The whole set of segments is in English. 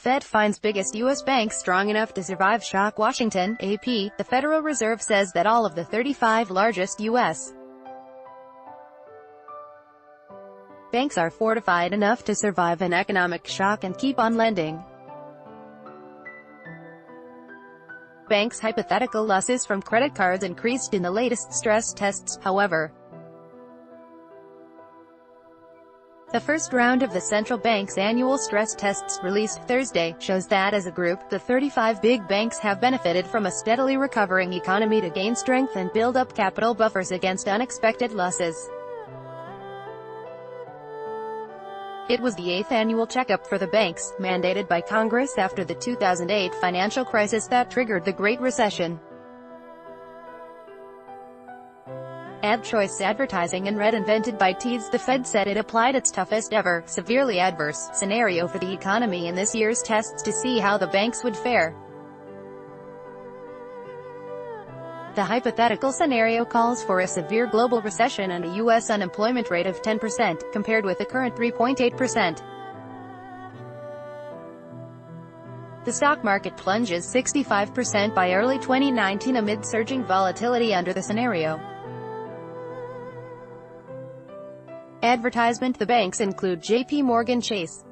Fed finds biggest U.S. banks strong enough to survive shock. Washington, AP. The Federal Reserve says that all of the 35 largest U.S. banks are fortified enough to survive an economic shock and keep on lending. Banks' hypothetical losses from credit cards increased in the latest stress tests, however. The first round of the central bank's annual stress tests, released Thursday, shows that as a group, the 35 big banks have benefited from a steadily recovering economy to gain strength and build up capital buffers against unexpected losses. It was the 8th annual checkup for the banks, mandated by Congress after the 2008 financial crisis that triggered the Great Recession. Ad choice advertising and red invented by Teads. The Fed said it applied its toughest ever, severely adverse, scenario for the economy in this year's tests to see how the banks would fare. The hypothetical scenario calls for a severe global recession and a U.S. unemployment rate of 10%, compared with the current 3.8%. The stock market plunges 65% by early 2019 amid surging volatility under the scenario. Advertisement. The banks include J.P. Morgan Chase.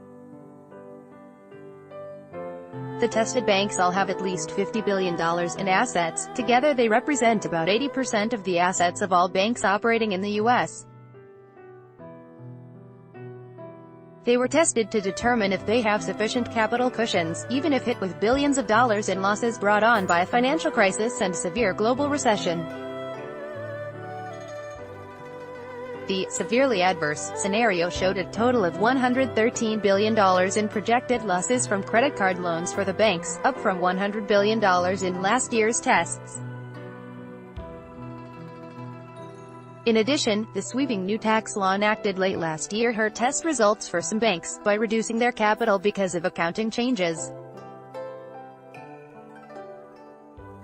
The tested banks all have at least $50 billion in assets. Together they represent about 80% of the assets of all banks operating in the U.S. They were tested to determine if they have sufficient capital cushions, even if hit with billions of dollars in losses brought on by a financial crisis and severe global recession. The severely adverse scenario showed a total of $113 billion in projected losses from credit card loans for the banks, up from $100 billion in last year's tests. In addition, the sweeping new tax law enacted late last year hurt test results for some banks, by reducing their capital because of accounting changes.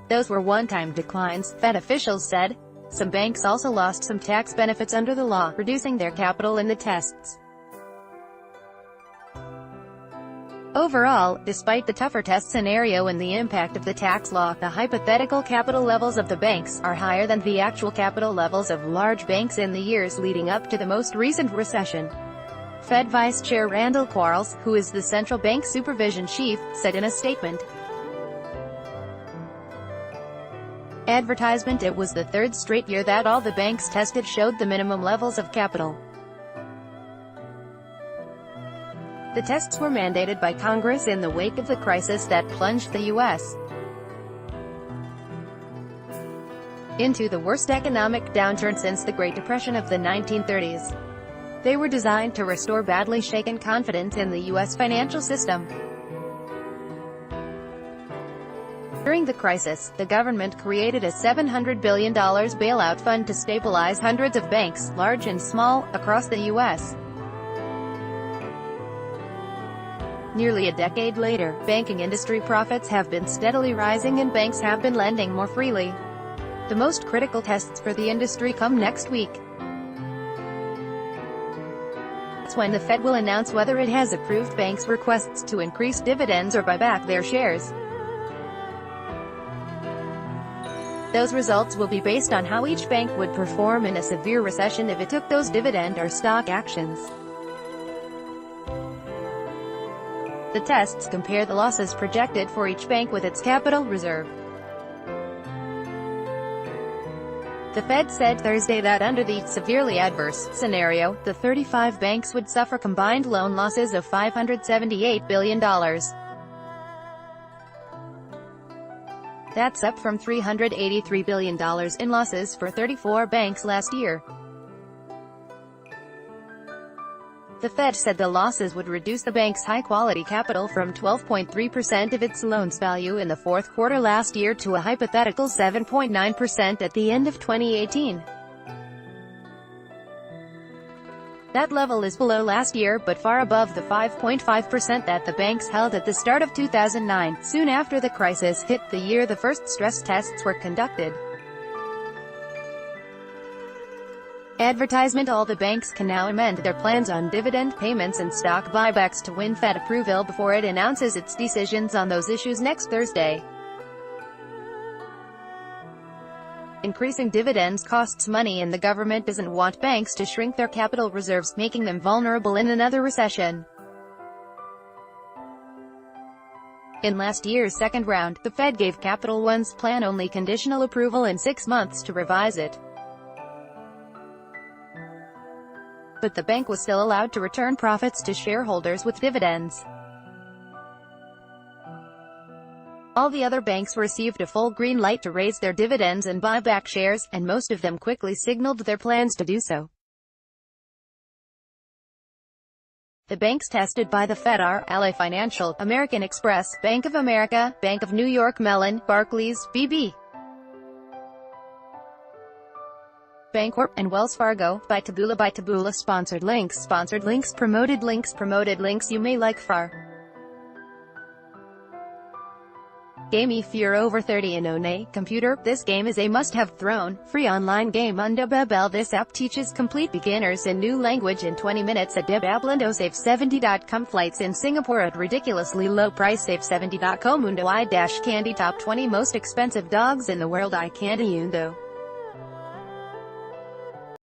Those were one-time declines, Fed officials said. Some banks also lost some tax benefits under the law, reducing their capital in the tests. Overall, despite the tougher test scenario and the impact of the tax law, the hypothetical capital levels of the banks are higher than the actual capital levels of large banks in the years leading up to the most recent recession. Fed Vice Chair Randall Quarles, who is the central bank supervision chief, said in a statement. Advertisement. It was the third straight year that all the banks tested showed the minimum levels of capital. The tests were mandated by Congress in the wake of the crisis that plunged the U.S. into the worst economic downturn since the Great Depression of the 1930s. They were designed to restore badly shaken confidence in the U.S. financial system. During the crisis, the government created a $700 billion bailout fund to stabilize hundreds of banks, large and small, across the U.S. Nearly a decade later, banking industry profits have been steadily rising and banks have been lending more freely. The most critical tests for the industry come next week. That's when the Fed will announce whether it has approved banks' requests to increase dividends or buy back their shares. Those results will be based on how each bank would perform in a severe recession if it took those dividend or stock actions. The tests compare the losses projected for each bank with its capital reserve. The Fed said Thursday that under the severely adverse scenario, the 35 banks would suffer combined loan losses of $578 billion. That's up from $383 billion in losses for 34 banks last year. The Fed said the losses would reduce the bank's high-quality capital from 12.3% of its loans value in the fourth quarter last year to a hypothetical 7.9% at the end of 2018. That level is below last year but far above the 5.5% that the banks held at the start of 2009, soon after the crisis hit, the year the first stress tests were conducted. Advertisement: all the banks can now amend their plans on dividend payments and stock buybacks to win Fed approval before it announces its decisions on those issues next Thursday. Increasing dividends costs money, and the government doesn't want banks to shrink their capital reserves, making them vulnerable in another recession. In last year's second round, the Fed gave Capital One's plan only conditional approval and 6 months to revise it. But the bank was still allowed to return profits to shareholders with dividends. All the other banks received a full green light to raise their dividends and buy back shares, and most of them quickly signaled their plans to do so. The banks tested by the Fed are Ally Financial, American Express, Bank of America, Bank of New York Mellon, Barclays, BB, Bancorp, and Wells Fargo. By Taboola Sponsored links Promoted links you may like. Game. If you're over 30 and own a computer, this game is a must-have. Throne, free online game under Babel. This app teaches complete beginners a new language in 20 minutes at Bablando. Save70.com. Flights in Singapore at ridiculously low price. Save70.com. Mundo I-Candy. Top 20 most expensive dogs in the world. iCandy Undo.